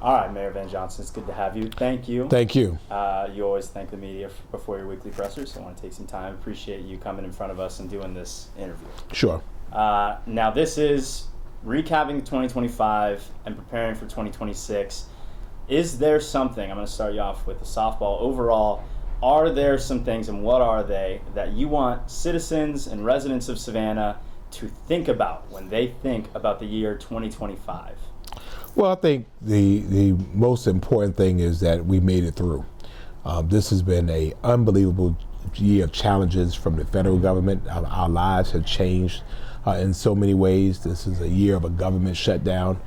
All right, Mayor Van Johnson, it's good to have you. Thank you. Thank you. You always thank the media before your weekly pressers, so I want to take some time. Appreciate you coming in front of us and doing this interview. Sure. Now, this is recapping 2025 and preparing for 2026. Is there something, I'm going to start you off with the softball overall, are there some things, and what are they, that you want citizens and residents of Savannah to think about when they think about the year 2025? Well, I think the most important thing is that we made it through. This has been an unbelievable year of challenges from the federal government. Our lives have changed in so many ways. This is a year of a government shutdown.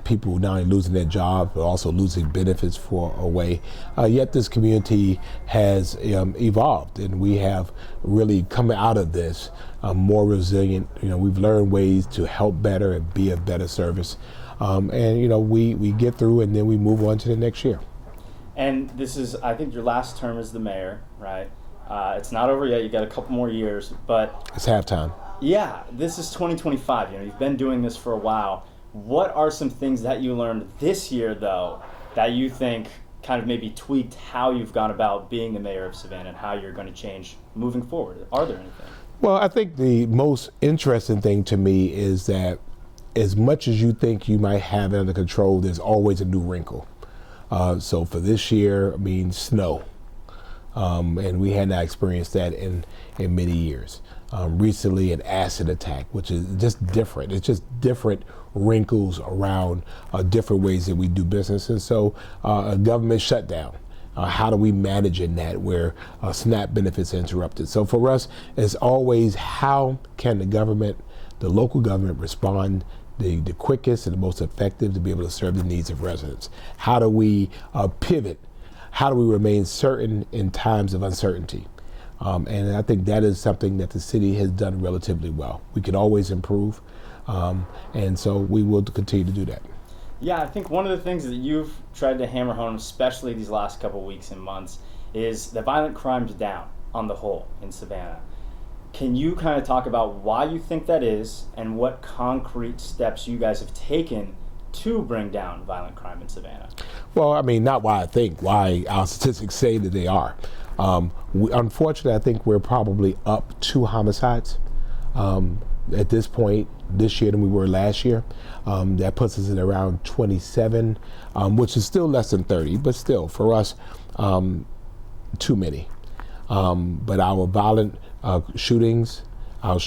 People not only losing their jobs, but also losing benefits for a way. Yet this community has evolved, and we have really come out of this more resilient. We've learned ways to help better and be of better service. And we get through, and then we move on to the next year. And this is, I think, your last term as the mayor, right? It's not over yet. You got a couple more years, but it's halftime. Yeah, this is 2025. You've been doing this for a while. What are some things that you learned this year, though, that you think kind of maybe tweaked how you've gone about being the mayor of Savannah and how you're going to change moving forward? Are there anything? Well, I think the most interesting thing to me is that as much as you think you might have it under control, there's always a new wrinkle. So for this year, snow. And we had not experienced that in many years. Recently, an acid attack, which is just different. It's just different wrinkles around different ways that we do business. And so a government shutdown. How do we manage in that where SNAP benefits are interrupted? So for us, it's always how can the local government respond the quickest and the most effective to be able to serve the needs of residents? How do we pivot? How do we remain certain in times of uncertainty? And I think that is something that the city has done relatively well. We can always improve, and so we will continue to do that. Yeah, I think one of the things that you've tried to hammer home, especially these last couple of weeks and months, is that violent crime's down on the whole in Savannah. Can you kind of talk about why you think that is and what concrete steps you guys have taken to bring down violent crime in Savannah? Well, not why I think, why our statistics say that they are. Unfortunately, I think we're probably up 2 homicides at this point this year than we were last year. That puts us at around 27, which is still less than 30, but still, for us, too many. But our violent shootings are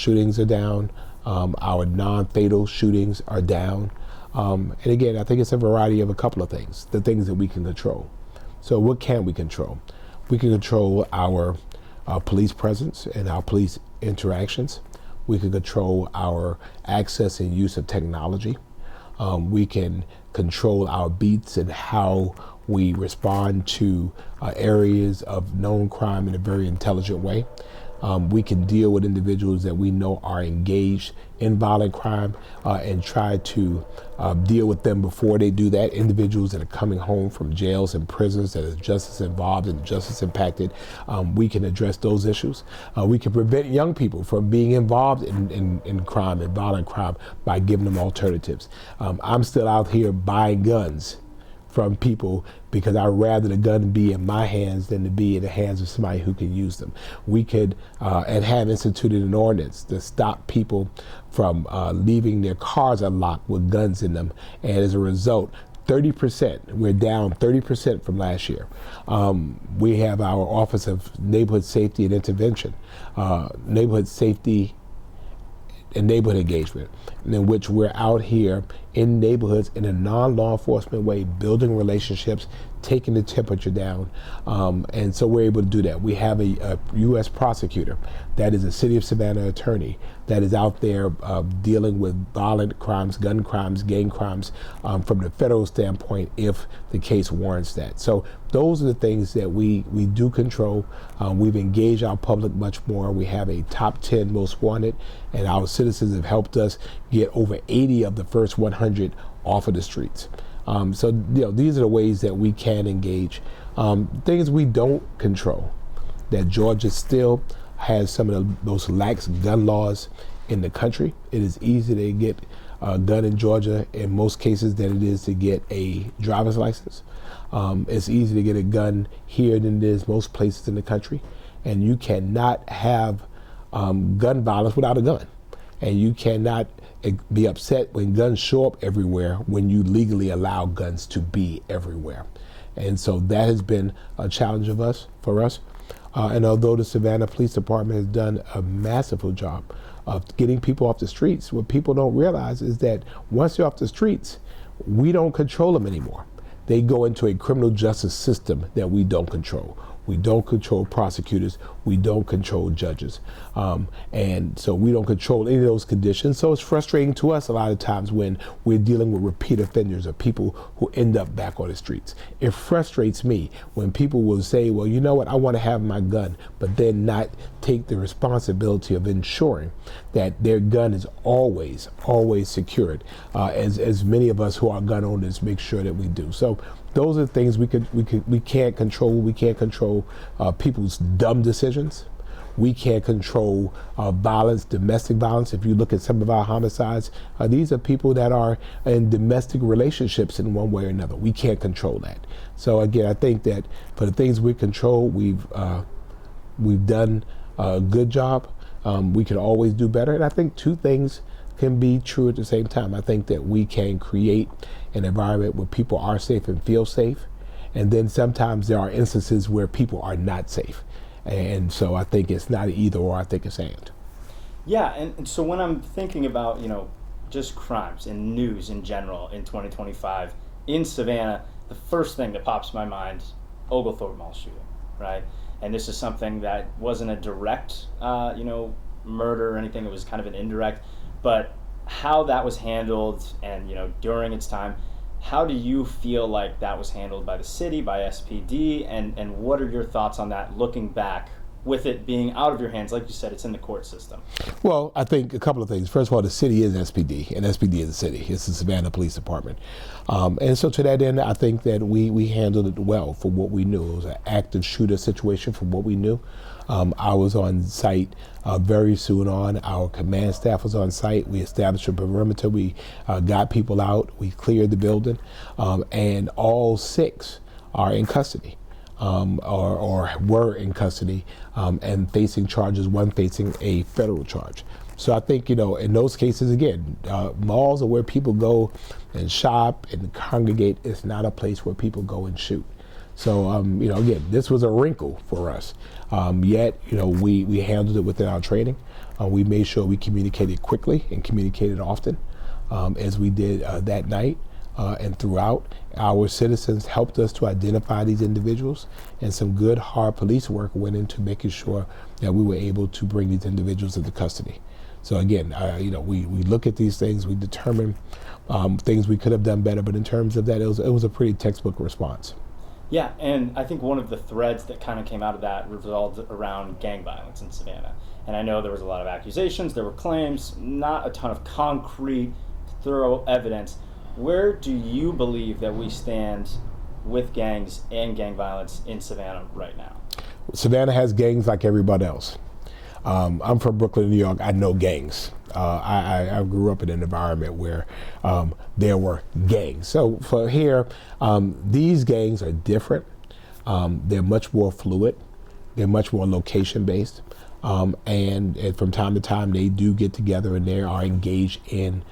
down. Our non-fatal shootings are down. And again, I think it's a variety of a couple of things, the things that we can control. So what can we control? We can control our police presence and our police interactions. We can control our access and use of technology. We can control our beats and how we respond to areas of known crime in a very intelligent way. We can deal with individuals that we know are engaged in violent crime and try to deal with them before they do that. Individuals that are coming home from jails and prisons that are justice involved and justice impacted, we can address those issues. We can prevent young people from being involved in crime and violent crime by giving them alternatives. I'm still out here buying guns from people because I'd rather the gun be in my hands than to be in the hands of somebody who can use them. We could and have instituted an ordinance to stop people from leaving their cars unlocked with guns in them, and as a result, 30%, we're down 30% from last year. We have our Office of Neighborhood Safety and Intervention, Neighborhood Safety and Neighborhood Engagement, in which we're out here in neighborhoods in a non-law enforcement way, building relationships, taking the temperature down, and so we're able to do that. We have a U.S. prosecutor that is a City of Savannah attorney that is out there dealing with violent crimes, gun crimes, gang crimes from the federal standpoint if the case warrants that. So those are the things that we do control. We've engaged our public much more. We have a top 10 most wanted, and our citizens have helped us get over 80 of the first 100 off of the streets. So these are the ways that we can engage. Things we don't control, that Georgia still has some of the most lax gun laws in the country. It is easy to get a gun in Georgia in most cases than it is to get a driver's license. It's easier to get a gun here than it is most places in the country. And you cannot have gun violence without a gun. And you cannot be upset when guns show up everywhere when you legally allow guns to be everywhere. And so that has been a challenge for us. And although the Savannah Police Department has done a masterful job of getting people off the streets, what people don't realize is that once they're off the streets, we don't control them anymore. They go into a criminal justice system that we don't control. We don't control prosecutors. We don't control judges. And so we don't control any of those conditions. So it's frustrating to us a lot of times when we're dealing with repeat offenders or people who end up back on the streets. It frustrates me when people will say, well, you know what, I want to have my gun, but then not take the responsibility of ensuring that their gun is always secured, as many of us who are gun owners make sure that we do. So those are things we can't control. We can't control people's dumb decisions. We can't control violence, domestic violence. If you look at some of our homicides, these are people that are in domestic relationships in one way or another. We can't control that. So again, I think that for the things we control, we've done a good job. We can always do better. And I think two things can be true at the same time. I think that we can create an environment where people are safe and feel safe. And then sometimes there are instances where people are not safe. And so I think it's not either or, I think it's and. Yeah, and so when I'm thinking about, just crimes and news in general in 2025 in Savannah, the first thing that pops in my mind, Oglethorpe Mall shooting, right? And this is something that wasn't a direct, murder or anything. It was kind of an indirect. But how that was handled and, during its time, how do you feel like that was handled by the city, by SPD, and what are your thoughts on that looking back with it being out of your hands? Like you said, it's in the court system. Well, I think a couple of things. First of all, the city is SPD, and SPD is the city. It's the Savannah Police Department. And so to that end, I think that we handled it well for what we knew. It was an active shooter situation from what we knew. I was on site very soon on. Our command staff was on site. We established a perimeter. We got people out. We cleared the building. And all 6 are in custody. Or were in custody and facing charges, one facing a federal charge. So I think, in those cases, again, malls are where people go and shop and congregate. It's not a place where people go and shoot. So, again, this was a wrinkle for us. Yet, we handled it within our training. We made sure we communicated quickly and communicated often, as we did that night. And throughout, our citizens helped us to identify these individuals, and some good, hard police work went into making sure that we were able to bring these individuals into custody. So again, we look at these things, we determine things we could have done better, but in terms of that, it was a pretty textbook response. Yeah, and I think one of the threads that kind of came out of that revolved around gang violence in Savannah. And I know there was a lot of accusations, there were claims, not a ton of concrete, thorough evidence. Where do you believe that we stand with gangs and gang violence in Savannah right now? Savannah has gangs like everybody else. I'm from Brooklyn, New York. I know gangs. I grew up in an environment where there were gangs. So for here, these gangs are different. They're much more fluid. They're much more location-based. And from time to time, they do get together and they are engaged in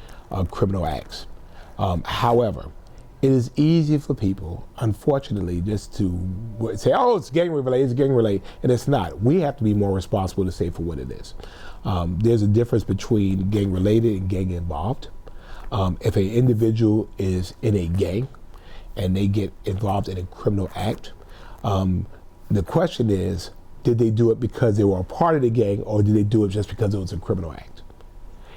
criminal acts. However, it is easy for people, unfortunately, just to say, oh, it's gang related, it's gang related, and it's not. We have to be more responsible to say for what it is. There's a difference between gang related and gang involved. If an individual is in a gang and they get involved in a criminal act, the question is, did they do it because they were a part of the gang, or did they do it just because it was a criminal act?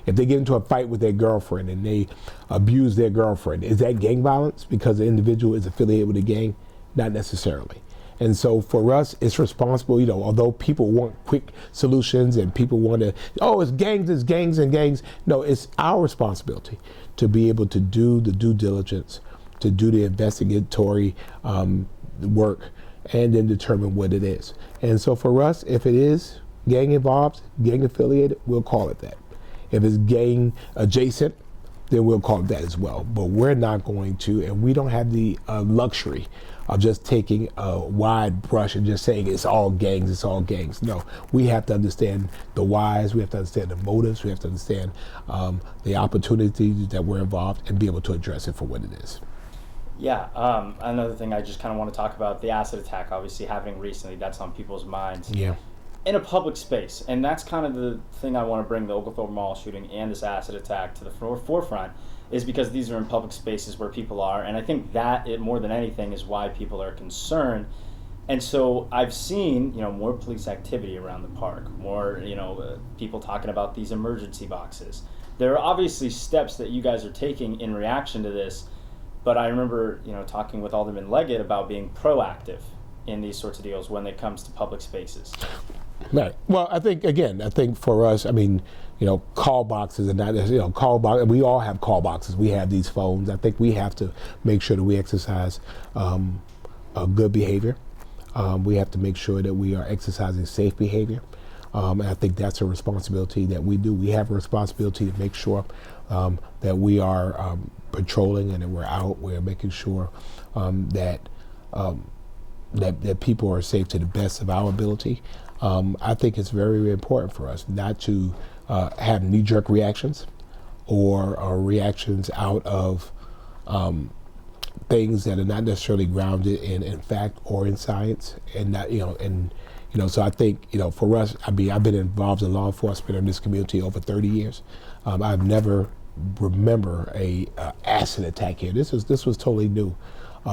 If they get into a fight with their girlfriend and they abuse their girlfriend, is that gang violence because the individual is affiliated with a gang? Not necessarily. And so for us, it's responsible, although people want quick solutions and people want to, it's gangs and gangs. No, it's our responsibility to be able to do the due diligence, to do the investigatory work, and then determine what it is. And so for us, if it is gang involved, gang affiliated, we'll call it that. If it's gang adjacent, then we'll call it that as well. But we're not going to, and we don't have the luxury of just taking a wide brush and just saying it's all gangs, it's all gangs. No, we have to understand the whys, we have to understand the motives, we have to understand the opportunities that were involved and be able to address it for what it is. Yeah, another thing I just kind of want to talk about, the acid attack obviously happening recently, that's on people's minds. Yeah. In a public space, and that's kind of the thing I want to bring the Oglethorpe Mall shooting and this acid attack to the forefront, is because these are in public spaces where people are, and I think that it more than anything is why people are concerned. And so I've seen, more police activity around the park, more, people talking about these emergency boxes. There are obviously steps that you guys are taking in reaction to this, but I remember, talking with Alderman Leggett about being proactive in these sorts of deals when it comes to public spaces. Right. Well, I think for us, call boxes and that, call box. We all have call boxes. We have these phones. I think we have to make sure that we exercise a good behavior. We have to make sure that we are exercising safe behavior. And I think that's a responsibility that we do. We have a responsibility to make sure that we are patrolling and that we're out. We're making sure that people are safe to the best of our ability. I think it's very, very important for us not to have knee-jerk reactions or reactions out of things that are not necessarily grounded in fact or in science, and not, so I think, for us, I've been involved in law enforcement in this community over 30 years. I've never remember a acid attack here. This was totally new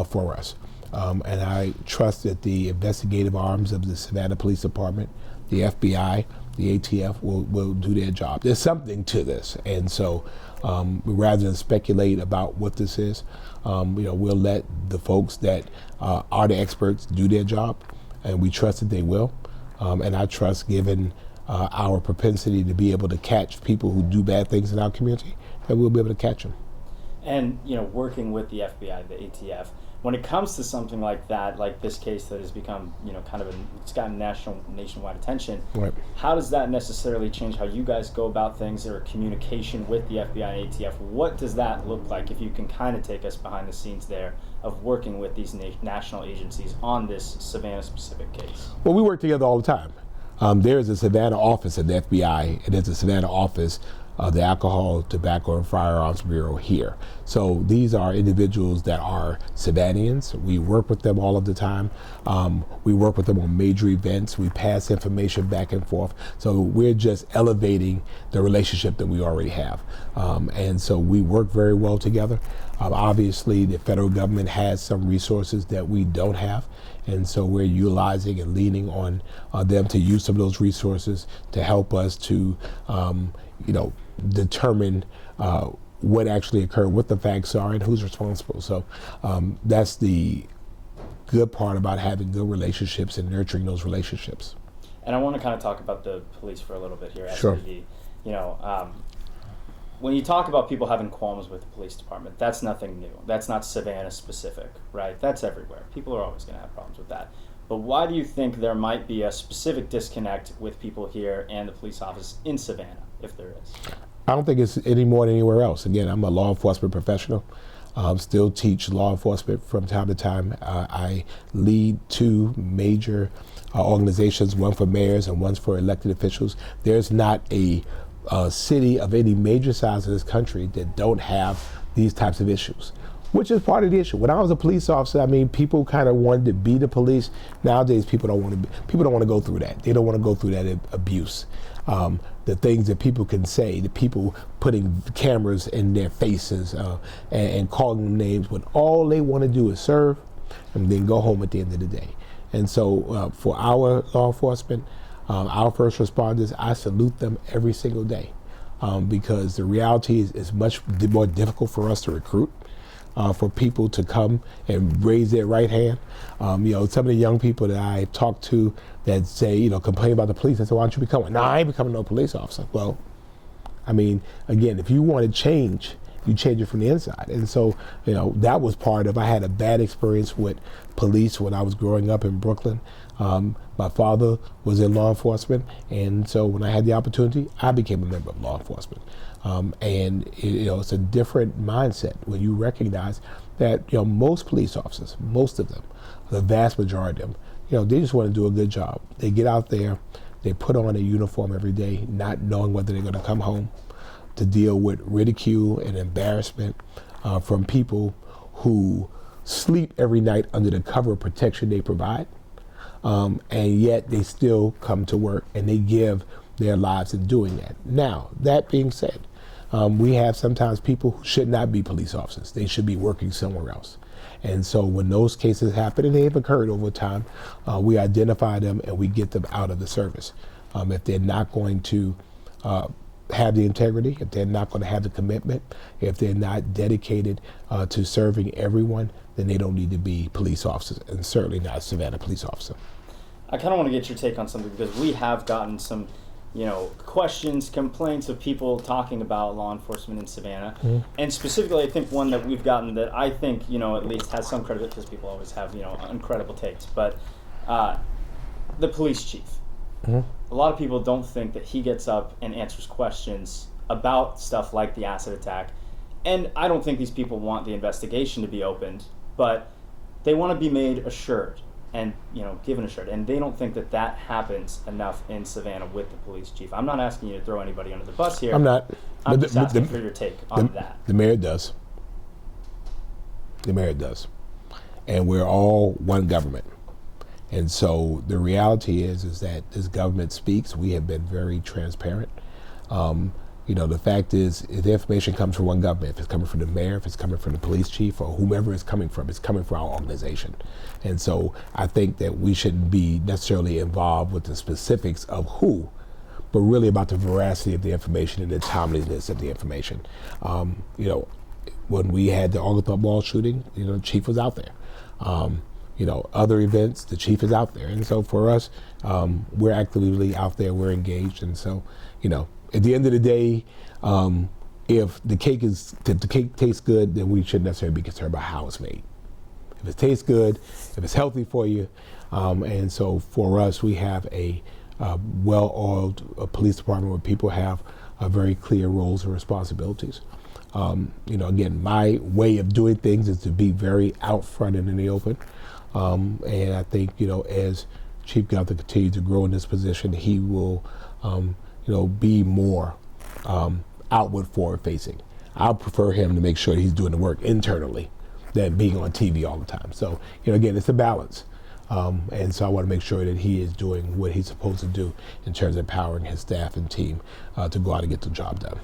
for us. And I trust that the investigative arms of the Savannah Police Department, the FBI, the ATF will do their job. There's something to this. And so rather than speculate about what this is, we'll let the folks that are the experts do their job, and we trust that they will. And I trust, given our propensity to be able to catch people who do bad things in our community, that we'll be able to catch them. And, working with the FBI, the ATF, when it comes to something like that, like this case that has become, it's gotten nationwide attention, right. How does that necessarily change how you guys go about things or communication with the FBI and ATF? What does that look like, if you can kind of take us behind the scenes there of working with these national agencies on this Savannah-specific case? Well, we work together all the time. There's a Savannah office at the FBI, and there's a Savannah office the Alcohol, Tobacco, and Firearms Bureau here. So these are individuals that are Savannahans. We work with them all of the time. We work with them on major events. We pass information back and forth. So we're just elevating the relationship that we already have. And so we work very well together. Obviously, the federal government has some resources that we don't have. And so we're utilizing and leaning on them to use some of those resources to help us to, determine what actually occurred, what the facts are, and who's responsible. So that's the good part about having good relationships and nurturing those relationships. And I want to kind of talk about the police for a little bit here. Sure. SVD. When you talk about people having qualms with the police department, that's nothing new. That's not Savannah specific, right? That's everywhere. People are always going to have problems with that. But why do you think there might be a specific disconnect with people here and the police office in Savannah, if there is? I don't think it's any more than anywhere else. Again, I'm a law enforcement professional. Still teach law enforcement from time to time. I lead two major organizations, one for mayors and one's for elected officials. There's not a city of any major size in this country that don't have these types of issues, which is part of the issue. When I was a police officer, people kind of wanted to be the police. Nowadays, people don't want to go through that. They don't want to go through that abuse. The things that people can say, the people putting cameras in their faces and calling them names, when all they want to do is serve and then go home at the end of the day. And so for our law enforcement, our first responders, I salute them every single day because the reality is much more difficult for us to recruit. For people to come and raise their right hand. Some of the young people that I talk to that say, complain about the police, I say, why don't you become one? No, I ain't becoming no police officer. Well, again, if you want to change you change it from the inside. And so, that was part of, I had a bad experience with police when I was growing up in Brooklyn. My father was in law enforcement, and so when I had the opportunity, I became a member of law enforcement. It's a different mindset when you recognize that, most police officers, most of them, the vast majority of them, they just want to do a good job. They get out there, they put on a uniform every day, not knowing whether they're going to come home to deal with ridicule and embarrassment from people who sleep every night under the cover of protection they provide. And yet they still come to work and they give their lives in doing that. Now, that being said, we have sometimes people who should not be police officers. They should be working somewhere else. And so when those cases happen, and they've occurred over time, we identify them and we get them out of the service. If they're not going to have the integrity, if they're not going to have the commitment, if they're not dedicated to serving everyone, then they don't need to be police officers, and certainly not a Savannah police officer. I kind of want to get your take on something, because we have gotten some, questions, complaints of people talking about law enforcement in Savannah. Mm-hmm. And specifically, I think one that we've gotten that I think, at least has some credit, because people always have, incredible takes, but the police chief. Mm-hmm. A lot of people don't think that he gets up and answers questions about stuff like the acid attack. And I don't think these people want the investigation to be opened, but they want to be made assured and, given assured. And they don't think that that happens enough in Savannah with the police chief. I'm not asking you to throw anybody under the bus here. I'm not. I'm just asking for your take on that. The mayor does. The mayor does. And we're all one government. And so the reality is that this government speaks. We have been very transparent. The fact is, if the information comes from one government, if it's coming from the mayor, if it's coming from the police chief, or whomever it's coming from our organization. And so I think that we shouldn't be necessarily involved with the specifics of who, but really about the veracity of the information and the timeliness of the information. When we had the Oglethorpe Mall shooting, the chief was out there. Other events, the chief is out there. And so for us, we're actively out there, we're engaged. And so, at the end of the day, if the cake tastes good, then we shouldn't necessarily be concerned about how it's made. If it tastes good, if it's healthy for you. And so for us, we have a well-oiled police department where people have very clear roles and responsibilities. Again, my way of doing things is to be very out front and in the open. And I think, as Chief Gunther continues to grow in this position, he will, be more outward forward facing. I prefer him to make sure that he's doing the work internally than being on TV all the time. So, again, it's a balance. And so I want to make sure that he is doing what he's supposed to do in terms of empowering his staff and team to go out and get the job done.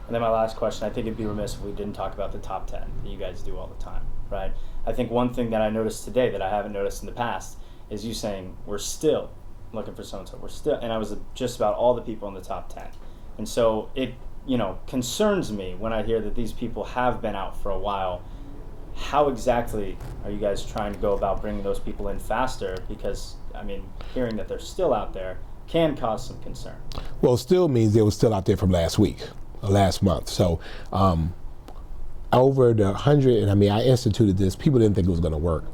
And then my last question, I think it'd be remiss if we didn't talk about the top 10 that you guys do all the time, right? I think one thing that I noticed today that I haven't noticed in the past is you saying, we're still looking for so-and-so. We're still, and I was just about all the people in the top 10. And so it, concerns me when I hear that these people have been out for a while. How exactly are you guys trying to go about bringing those people in faster? Because, hearing that they're still out there can cause some concern. Well, still means they were still out there from last week, or last month. So, over the 100, and I instituted this, people didn't think it was going to work.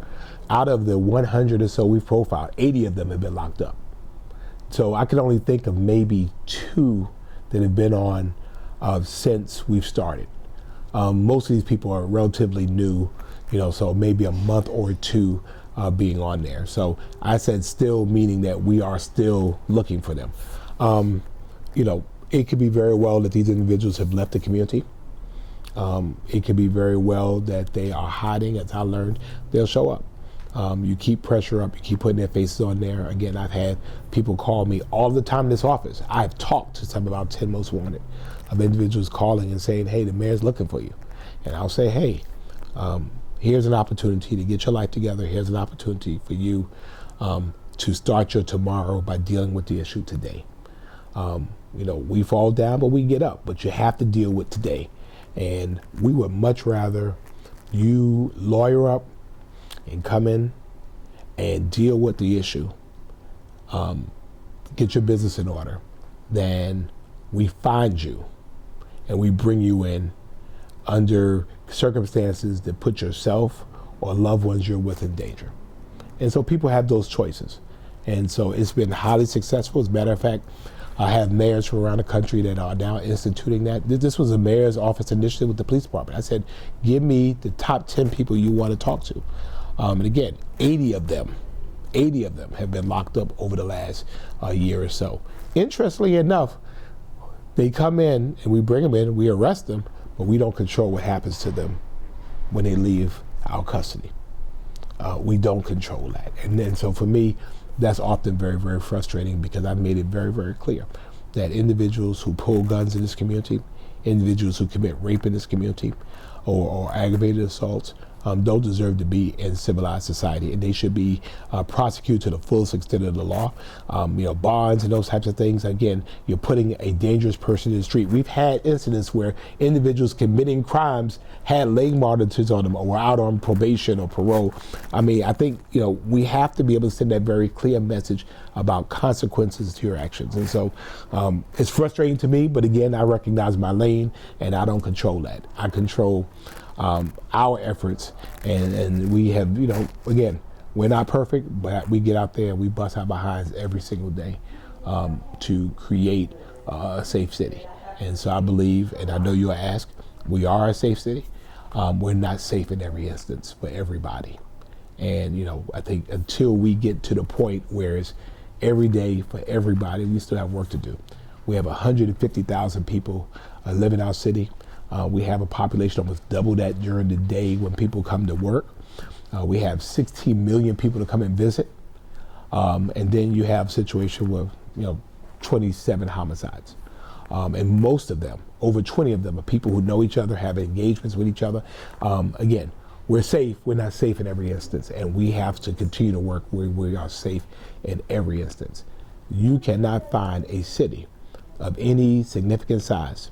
Out of the 100 or so we've profiled, 80 of them have been locked up. So I can only think of maybe 2 that have been on since we've started. Most of these people are relatively new, so maybe a month or 2 being on there. So I said still, meaning that we are still looking for them. It could be very well that these individuals have left the community. It could be very well that they are hiding. As I learned, they'll show up. You keep pressure up, you keep putting their faces on there. Again, I've had people call me all the time in this office. I've talked to some about 10 Most Wanted of individuals calling and saying, hey, the mayor's looking for you. And I'll say, hey, here's an opportunity to get your life together. Here's an opportunity for you to start your tomorrow by dealing with the issue today. We fall down, but we get up. But you have to deal with today. And we would much rather you lawyer up and come in and deal with the issue, get your business in order, than we find you and we bring you in under circumstances that put yourself or loved ones you're with in danger. And so people have those choices. And so it's been highly successful. As a matter of fact, I have mayors from around the country that are now instituting that. This was a mayor's office initiative with the police department. I said, give me the top 10 people you want to talk to. And again, 80 of them have been locked up over the last year or so. Interestingly enough, they come in and we bring them in, we arrest them, but we don't control what happens to them when they leave our custody. We don't control that. And then so for me, that's often very, very frustrating because I've made it very, very clear that individuals who pull guns in this community, individuals who commit rape in this community or aggravated assaults, don't deserve to be in civilized society, and they should be prosecuted to the fullest extent of the law. Bonds and those types of things. Again, you're putting a dangerous person in the street. We've had incidents where individuals committing crimes had leg monitors on them or were out on probation or parole. I think we have to be able to send that very clear message about consequences to your actions. And so it's frustrating to me, but again, I recognize my lane and I don't control that. I control our efforts, and we have, again, we're not perfect, but we get out there and we bust our behinds every single day to create a safe city. And so I believe, and I know you'll ask, we are a safe city. We're not safe in every instance for everybody. And, I think until we get to the point where it's every day for everybody, we still have work to do. We have 150,000 people live in our city. We have a population almost double that during the day when people come to work. We have 16 million people to come and visit. And then you have a situation with, 27 homicides. And most of them, over 20 of them, are people who know each other, have engagements with each other. Again, we're safe. We're not safe in every instance. And we have to continue to work where we are safe in every instance. You cannot find a city of any significant size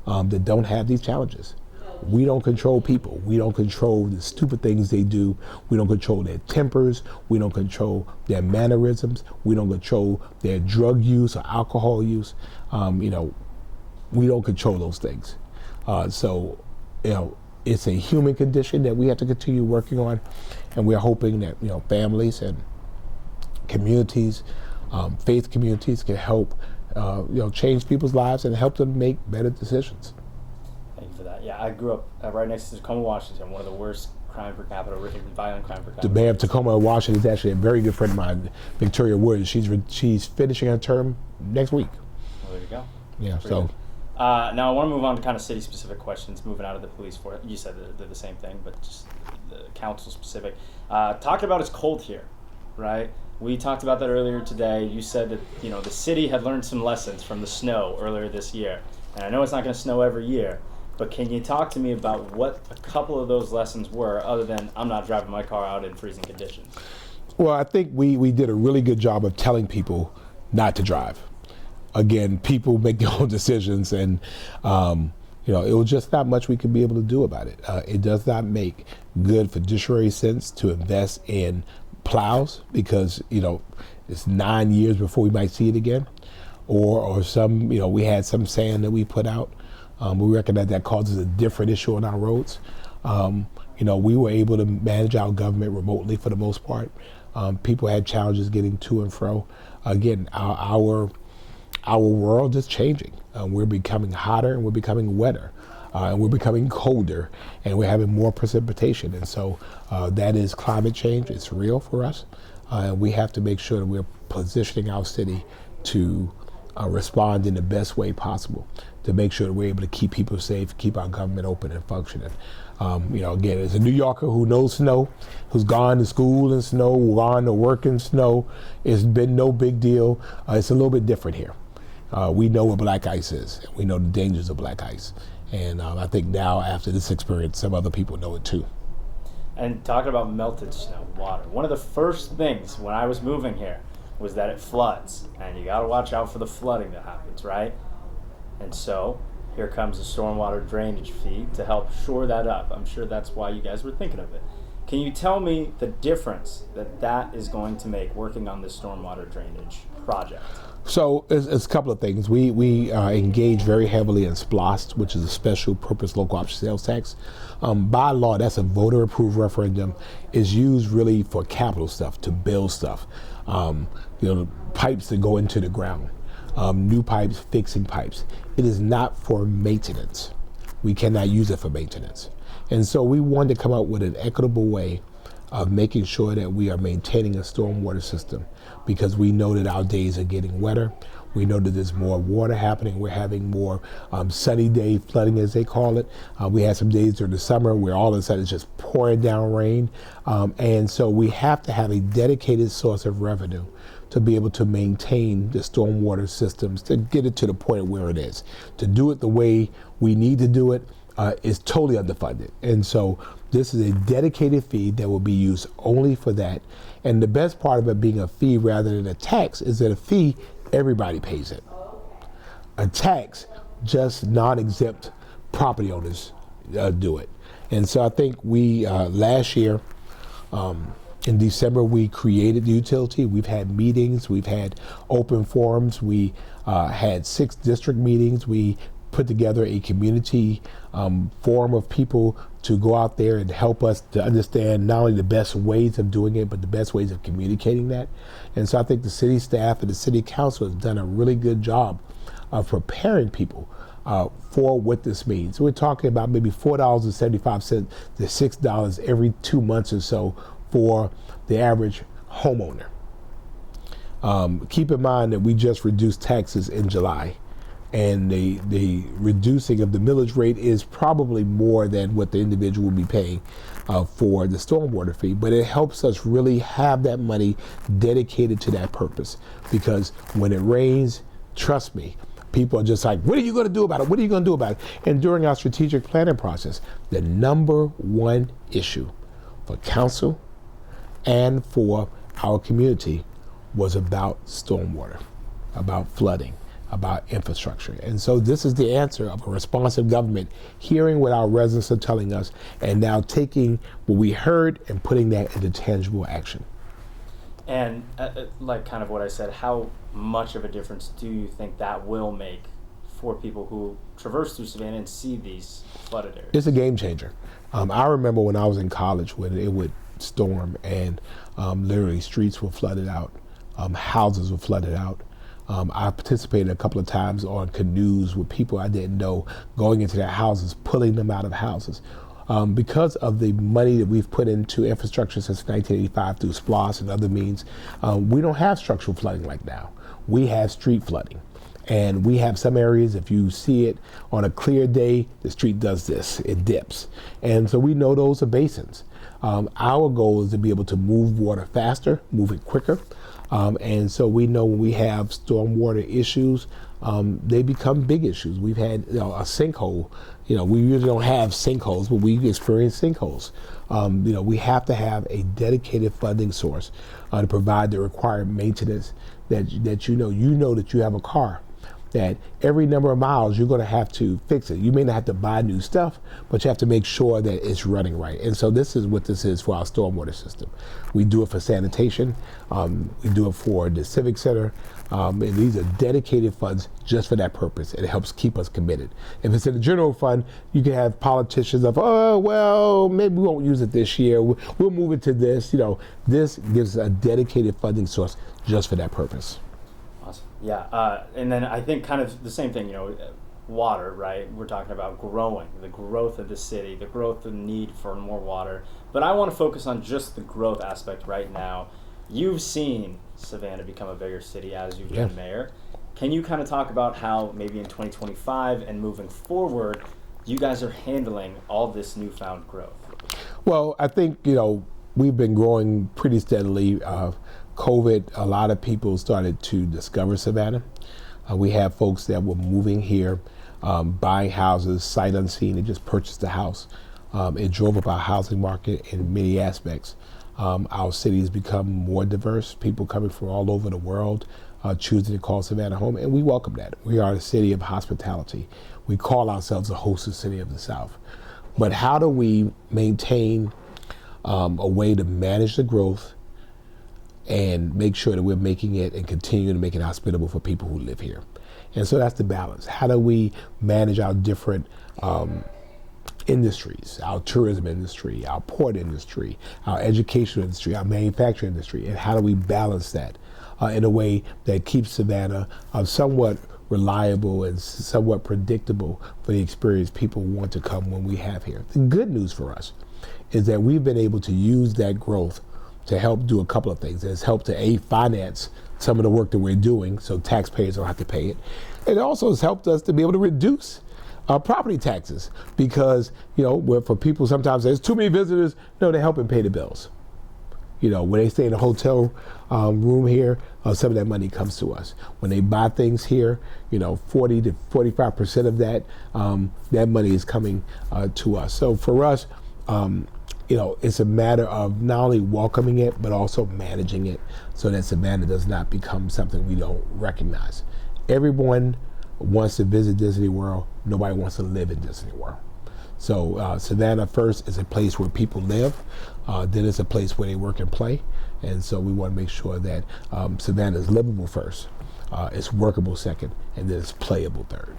that don't have these challenges. We don't control people. We don't control the stupid things they do. We don't control their tempers. We don't control their mannerisms. We don't control their drug use or alcohol use. We don't control those things. So it's a human condition that we have to continue working on, and we're hoping that families and communities, faith communities, can help change people's lives and help them make better decisions. Thank you for that. Yeah, I grew up right next to Tacoma, Washington, one of the worst crime per capita, violent crime per capita. The mayor of Tacoma, Washington is actually a very good friend of mine, Victoria Wood. She's finishing her term next week. Well, there you go. Yeah. Pretty good. Now I want to move on to kind of city-specific questions, moving out of the police force. You said they're the same thing, but just the council-specific. Talking about it's cold here, right? We talked about that earlier today. You said that the city had learned some lessons from the snow earlier this year. And I know it's not going to snow every year, but can you talk to me about what a couple of those lessons were, other than I'm not driving my car out in freezing conditions? Well, I think we did a really good job of telling people not to drive. Again, people make their own decisions, and it was just not much we could be able to do about it. It does not make good fiduciary sense to invest in plows because it's 9 years before we might see it again, or some we had some sand that we put out. We recognize that causes a different issue on our roads. We were able to manage our government remotely for the most part. People had challenges getting to and fro. Again, our world is changing. We're becoming hotter and we're becoming wetter. And we're becoming colder, and we're having more precipitation. And so that is climate change. It's real for us. And we have to make sure that we're positioning our city to respond in the best way possible, to make sure that we're able to keep people safe, keep our government open and functioning. Again, as a New Yorker who knows snow, who's gone to school in snow, gone to work in snow, it's been no big deal. It's a little bit different here. We know what black ice is. And we know the dangers of black ice. And I think now, after this experience, some other people know it too. And talking about melted snow, water, one of the first things when I was moving here was that it floods. And you got to watch out for the flooding that happens, right? And so here comes the stormwater drainage fee to help shore that up. I'm sure that's why you guys were thinking of it. Can you tell me the difference that is going to make working on this stormwater drainage project? So it's a couple of things. We engage very heavily in SPLOST, which is a special purpose local option sales tax. By law, that's a voter approved referendum. Is used really for capital stuff, to build stuff. Pipes that go into the ground, new pipes, fixing pipes. It is not for maintenance. We cannot use it for maintenance. And so we wanted to come up with an equitable way of making sure that we are maintaining a stormwater system, because we know that our days are getting wetter. We know that there's more water happening. We're having more sunny day flooding, as they call it. We had some days during the summer where all of a sudden it's just pouring down rain. And so we have to have a dedicated source of revenue to be able to maintain the stormwater systems, to get it to the point where it is. To do it the way we need to do it is totally underfunded. And so this is a dedicated fee that will be used only for that. And the best part of it being a fee rather than a tax is that a fee, everybody pays it. A tax, just non-exempt property owners do it. And so I think we, last year, in December, we created the utility. We've had meetings, we've had open forums, we had 6 district meetings. We put together a community forum of people to go out there and help us to understand not only the best ways of doing it, but the best ways of communicating that. And so I think the city staff and the city council has done a really good job of preparing people for what this means. We're talking about maybe $4.75 to $6 every 2 months or so for the average homeowner. Keep in mind that we just reduced taxes in July, and the reducing of the millage rate is probably more than what the individual will be paying for the stormwater fee, but it helps us really have that money dedicated to that purpose, because when it rains, trust me, people are just like, what are you going to do about it? What are you going to do about it? And during our strategic planning process, the number one issue for council and for our community was about stormwater, about flooding, about infrastructure. And so this is the answer of a responsive government, hearing what our residents are telling us and now taking what we heard and putting that into tangible action. And like kind of what I said, how much of a difference do you think that will make for people who traverse through Savannah and see these flooded areas? It's a game changer. I remember when I was in college when it would storm and literally streets were flooded out, houses were flooded out. I participated a couple of times on canoes with people I didn't know, going into their houses, pulling them out of houses. Because of the money that we've put into infrastructure since 1985 through SPLOST and other means, we don't have structural flooding like now. We have street flooding. And we have some areas, if you see it on a clear day, the street does this, it dips. And so we know those are basins. Our goal is to be able to move water faster, move it quicker. And so we know when we have stormwater issues, they become big issues. We've had a sinkhole. We usually don't have sinkholes, but we experience sinkholes. We have to have a dedicated funding source to provide the required maintenance that you know that you have a car, that every number of miles you're going to have to fix it. You may not have to buy new stuff, but you have to make sure that it's running right. And so this is what this is for our stormwater system. We do it for sanitation. We do it for the Civic Center. And these are dedicated funds just for that purpose. It helps keep us committed. If it's in the general fund, you can have politicians of, oh, well, maybe we won't use it this year. We'll move it to this. This gives us a dedicated funding source just for that purpose. Awesome. Yeah. And then I think kind of the same thing, water, right? We're talking about the growth of the city, the growth, the need for more water. But I want to focus on just the growth aspect right now. You've seen Savannah become a bigger city as you've been mayor. Can you kind of talk about how maybe in 2025 and moving forward, you guys are handling all this newfound growth? Well, I think, we've been growing pretty steadily. COVID, a lot of people started to discover Savannah. We have folks that were moving here, buying houses, sight unseen, and just purchased a house. It drove up our housing market in many aspects. Our city has become more diverse, people coming from all over the world choosing to call Savannah home, and we welcome that. We are a city of hospitality. We call ourselves a hostess city of the South. But how do we maintain a way to manage the growth, and make sure that we're making it and continue to make it hospitable for people who live here. And so that's the balance. How do we manage our different industries, our tourism industry, our port industry, our educational industry, our manufacturing industry, and how do we balance that in a way that keeps Savannah somewhat reliable and somewhat predictable for the experience people want to come when we have here. The good news for us is that we've been able to use that growth to help do a couple of things. It's helped to finance some of the work that we're doing so taxpayers don't have to pay it. It also has helped us to be able to reduce property taxes because, where for people sometimes there's too many visitors, no, they're helping pay the bills. When they stay in a hotel room here, some of that money comes to us. When they buy things here, 40 to 45% of that, that money is coming to us. So for us, it's a matter of not only welcoming it, but also managing it so that Savannah does not become something we don't recognize. Everyone wants to visit Disney World. Nobody wants to live in Disney World. So Savannah first is a place where people live. Then it's a place where they work and play. And so we want to make sure that Savannah is livable first, it's workable second, and then it's playable third.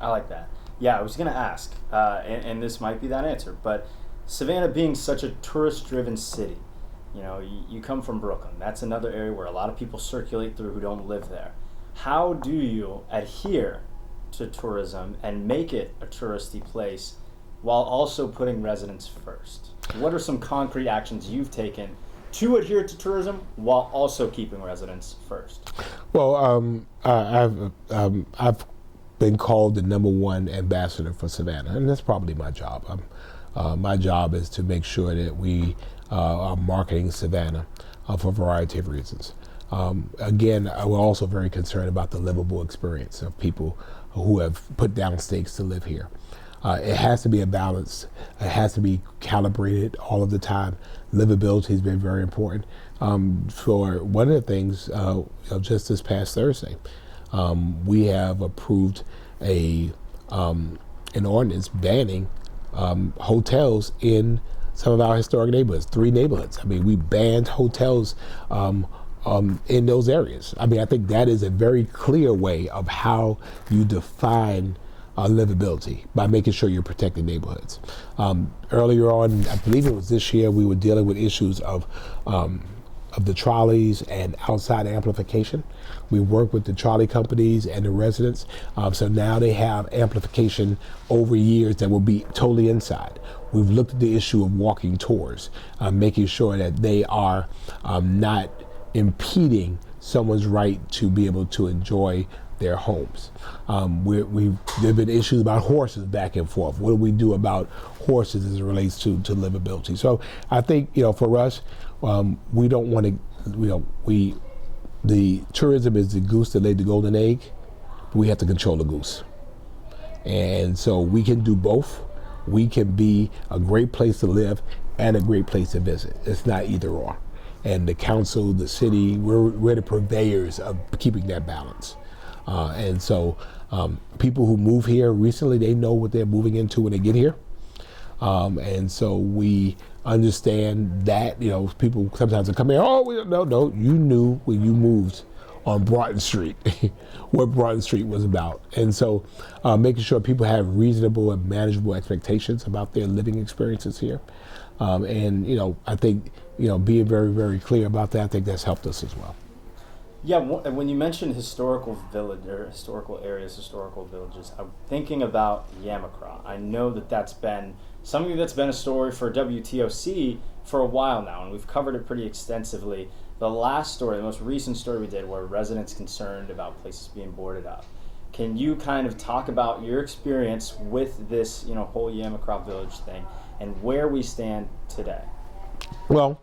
I like that. Yeah, I was going to ask, and this might be that answer, but Savannah being such a tourist-driven city, you come from Brooklyn. That's another area where a lot of people circulate through who don't live there. How do you adhere to tourism and make it a touristy place while also putting residents first? What are some concrete actions you've taken to adhere to tourism while also keeping residents first? Well, I've been called the #1 ambassador for Savannah, and that's probably my job. My job is to make sure that we are marketing Savannah for a variety of reasons. Again, we're also very concerned about the livable experience of people who have put down stakes to live here. It has to be a balance. It has to be calibrated all of the time. Livability has been very important. For one of the things, just this past Thursday, we have approved an ordinance banning hotels in some of our historic neighborhoods, 3 neighborhoods. I mean, we banned hotels in those areas. I mean, I think that is a very clear way of how you define livability by making sure you're protecting neighborhoods. Earlier on, I believe it was this year, we were dealing with issues of the trolleys and outside amplification. We work with the trolley companies and the residents. So now they have amplification over years that will be totally inside. We've looked at the issue of walking tours, making sure that they are not impeding someone's right to be able to enjoy their homes. There have been issues about horses back and forth. What do we do about horses as it relates to livability? So I think, for us, we don't want to, the tourism is the goose that laid the golden egg. We have to control the goose. And so we can do both. We can be a great place to live and a great place to visit. It's not either or. And the council, the city, we're the purveyors of keeping that balance. And so people who move here recently, they know what they're moving into when they get here. And so we understand that, people sometimes come here, no, you knew when you moved on Broughton Street what Broughton Street was about. And so making sure people have reasonable and manageable expectations about their living experiences here. And, I think, being very, very clear about that, I think that's helped us as well. Yeah, when you mentioned historical village or historical areas, historical villages, I'm thinking about Yamacraw. I know that's been something that's been a story for WTOC for a while now, and we've covered it pretty extensively. The last story, the most recent story we did, were residents concerned about places being boarded up. Can you kind of talk about your experience with this, whole Yamacraw village thing and where we stand today? Well,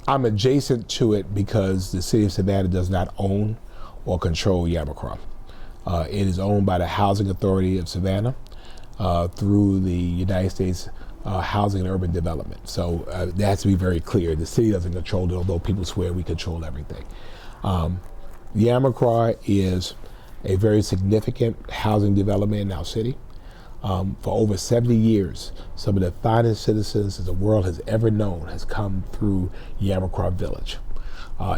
I'm adjacent to it because the city of Savannah does not own or control Yamacraw. It is owned by the Housing Authority of Savannah through the United States Housing and Urban Development. So that has to be very clear. The city doesn't control it, although people swear we control everything. Yamacraw is a very significant housing development in our city. For over 70 years, some of the finest citizens that the world has ever known has come through Yamacraw Village.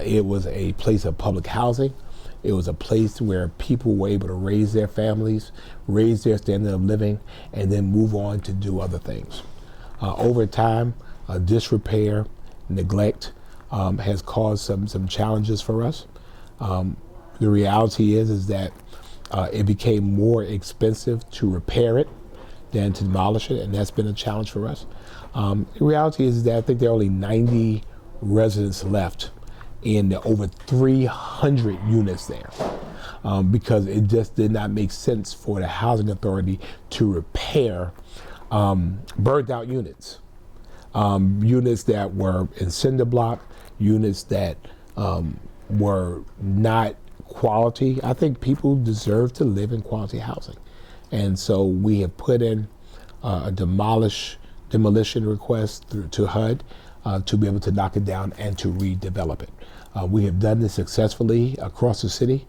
It was a place of public housing. It was a place where people were able to raise their families, raise their standard of living, and then move on to do other things. Over time, disrepair, neglect has caused some challenges for us. The reality is that it became more expensive to repair it than to demolish it, and that's been a challenge for us. The reality is that I think there are only 90 residents left in the over 300 units there, because it just did not make sense for the housing authority to repair burnt out units. Units that were in cinder block, units that were not quality. I think people deserve to live in quality housing. And so we have put in a demolition request to HUD to be able to knock it down and to redevelop it. We have done this successfully across the city.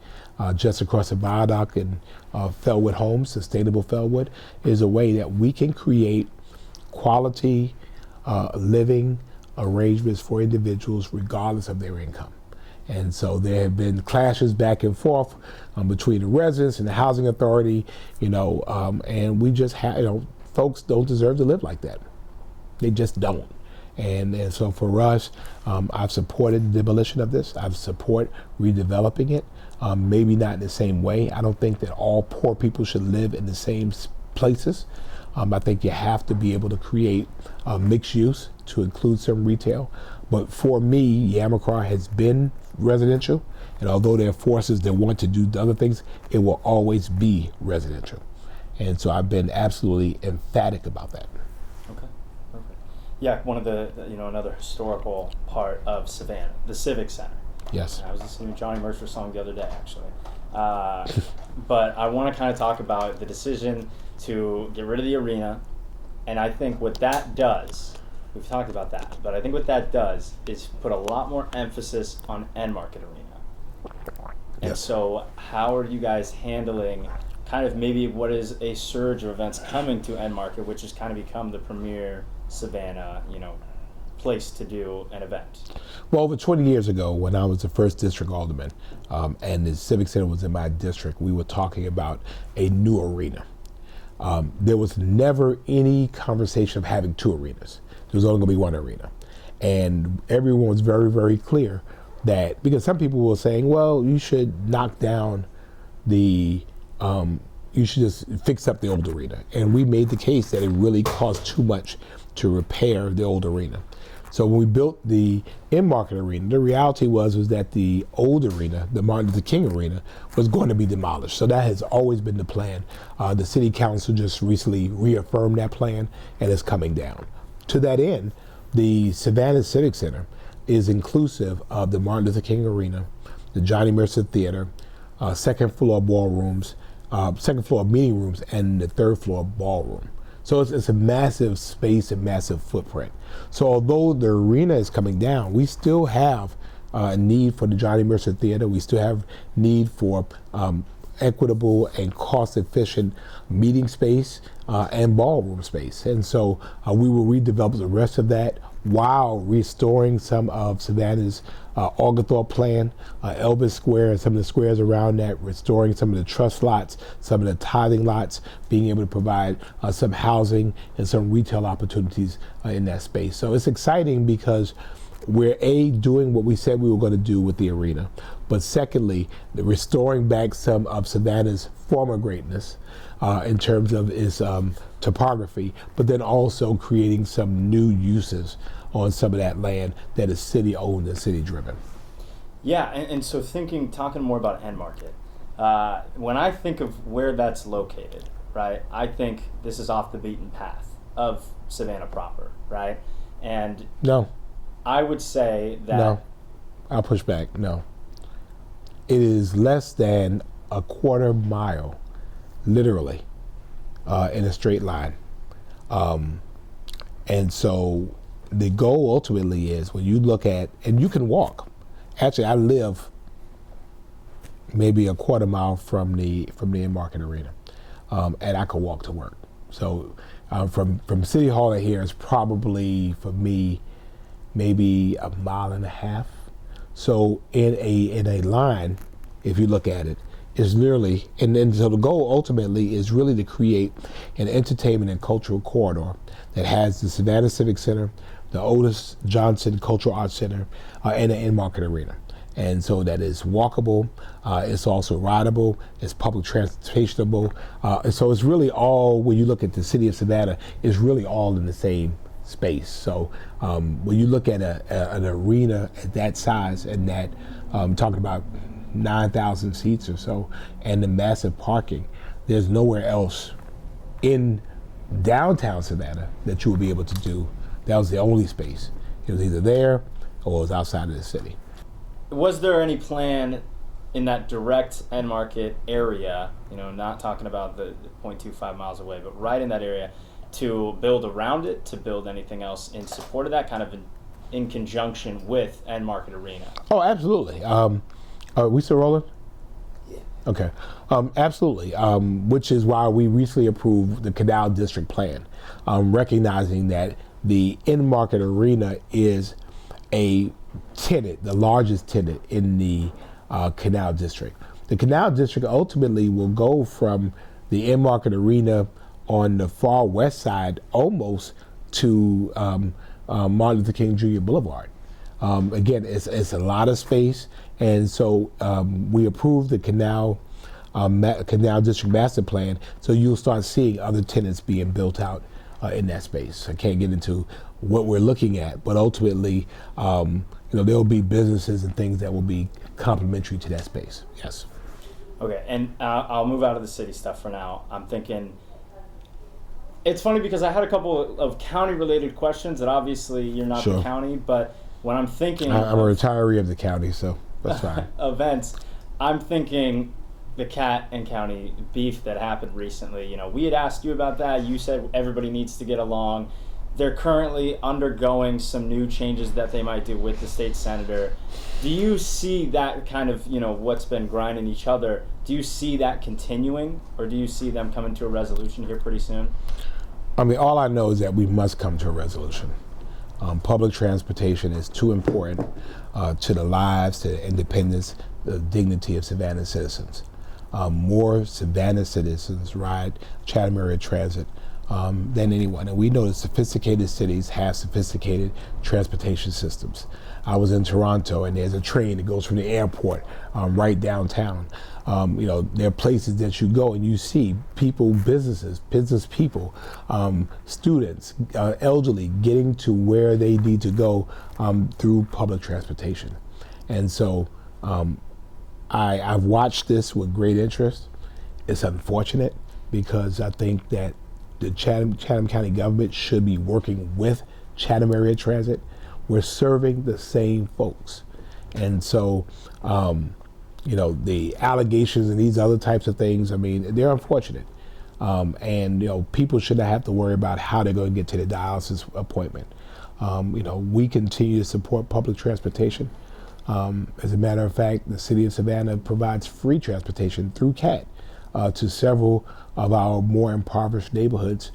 Just across the viaduct in Fellwood Homes, Sustainable Fellwood, is a way that we can create quality living arrangements for individuals regardless of their income. And so there have been clashes back and forth between the residents and the housing authority, and we just have, folks don't deserve to live like that. They just don't. And so for us, I've supported the demolition of this. I've supported redeveloping it, maybe not in the same way. I don't think that all poor people should live in the same places. I think you have to be able to create mixed use to include some retail. But for me, Yamacraw has been residential, and although there are forces that want to do other things, it will always be residential. And so I've been absolutely emphatic about that. Okay, perfect. Yeah, one of the another historical part of Savannah, the Civic Center. Yes. I was listening to Johnny Mercer's song the other day, actually. But I want to kind of talk about the decision to get rid of the arena, and I think what that does, we've talked about that, but I think what that does is put a lot more emphasis on end market arena. And Yes. so how are you guys handling kind of maybe what is a surge of events coming to end market, which has kind of become the premier Savannah, place to do an event? Well, over 20 years ago, when I was the first district alderman, and the Civic Center was in my district, we were talking about a new arena. There was never any conversation of having two arenas. There was only going to be one arena. And everyone was very, very clear that, because some people were saying, well, you should knock down you should just fix up the old arena. And we made the case that it really cost too much to repair the old arena. So when we built the in-market arena, the reality was that the old arena, the Martin Luther King arena, was going to be demolished. So that has always been the plan. The city council just recently reaffirmed that plan, and it's coming down. To that end, the Savannah Civic Center is inclusive of the Martin Luther King arena, the Johnny Mercer Theater, second floor ballrooms, second floor meeting rooms, and the third floor ballroom. So it's a massive space and massive footprint. So although the arena is coming down, we still have a need for the Johnny Mercer Theater. We still have need for equitable and cost-efficient meeting space and ballroom space. And so we will redevelop the rest of that while restoring some of Savannah's Oglethorpe plan, Elvis Square, and some of the squares around that, restoring some of the trust lots, some of the tithing lots, being able to provide some housing and some retail opportunities in that space. So it's exciting because we're doing what we said we were going to do with the arena, but secondly, restoring back some of Savannah's former greatness in terms of its topography, but then also creating some new uses on some of that land that is city owned and city driven. Yeah, and so talking more about end market, when I think of where that's located, right, I think this is off the beaten path of Savannah proper, right? And no, I would say that... No, I'll push back, no. It is less than a quarter mile, literally, in a straight line. And so the goal ultimately is when you look at, and you can walk. Actually, I live maybe a quarter mile from the in-market arena, and I could walk to work. So from City Hall to here is probably, for me, maybe a mile and a half. So in a line, if you look at it, is literally, and then so the goal ultimately is really to create an entertainment and cultural corridor that has the Savannah Civic Center, the Otis Johnson Cultural Arts Center, and the in-market arena. And so that is walkable, it's also rideable, it's public transportationable. And so it's really all, when you look at the city of Savannah, it's really all in the same space. So when you look at an arena at that size and that, talking about 9,000 seats or so, and the massive parking, there's nowhere else in downtown Savannah that you would be able to do. That was the only space. It was either there or it was outside of the city. Was there any plan in that direct end market area, not talking about the 0.25 miles away, but right in that area, to build around it, to build anything else in support of that, kind of in conjunction with end market arena? Oh, absolutely. Are we still rolling? Yeah. Okay. Absolutely. Which is why we recently approved the Canal District Plan, recognizing that the in-market arena is a tenant, the largest tenant in the Canal District. The Canal District ultimately will go from the in-market arena on the far west side almost to Martin Luther King Jr. Boulevard. Again, it's a lot of space, and so we approved the Canal District Master Plan, so you'll start seeing other tenants being built out in that space. I can't get into what we're looking at, but ultimately, there will be businesses and things that will be complementary to that space. Yes. Okay, and I'll move out of the city stuff for now. I'm thinking, it's funny because I had a couple of county-related questions that obviously you're not Sure. the county, but when I'm thinking... I'm a retiree of the county, so that's fine. Events, I'm thinking the cat and county beef that happened recently. We had asked you about that. You said everybody needs to get along. They're currently undergoing some new changes that they might do with the state senator. Do you see that kind of, what's been grinding each other, do you see that continuing, or do you see them coming to a resolution here pretty soon? I mean, all I know is that we must come to a resolution. Public transportation is too important to the lives, to the independence, the dignity of Savannah citizens. More Savannah citizens ride Chatham Area Transit than anyone. And we know that sophisticated cities have sophisticated transportation systems. I was in Toronto, and there's a train that goes from the airport right downtown. There are places that you go and you see people, business people, students, elderly getting to where they need to go through public transportation. And so I've watched this with great interest. It's unfortunate because I think that the Chatham County government should be working with Chatham Area Transit. We're serving the same folks. And so, the allegations and these other types of things, I mean, they're unfortunate. And people should not have to worry about how they're going to get to the dialysis appointment. We continue to support public transportation. As a matter of fact, the city of Savannah provides free transportation through CAT to several of our more impoverished neighborhoods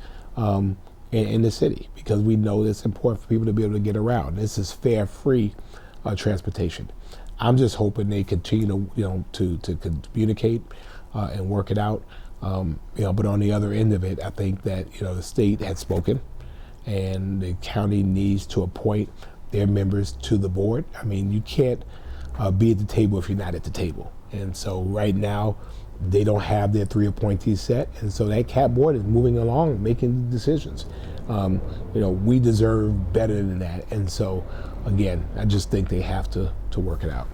in the city, because we know it's important for people to be able to get around. This is fare free transportation. I'm just hoping they continue to communicate and work it out. But on the other end of it, I think that the state has spoken, and the county needs to appoint their members to the board. I mean, you can't be at the table if you're not at the table. And so right now, they don't have their 3 appointees set, and so that CAT board is moving along, making decisions. We deserve better than that, and so again, I just think they have to work it out.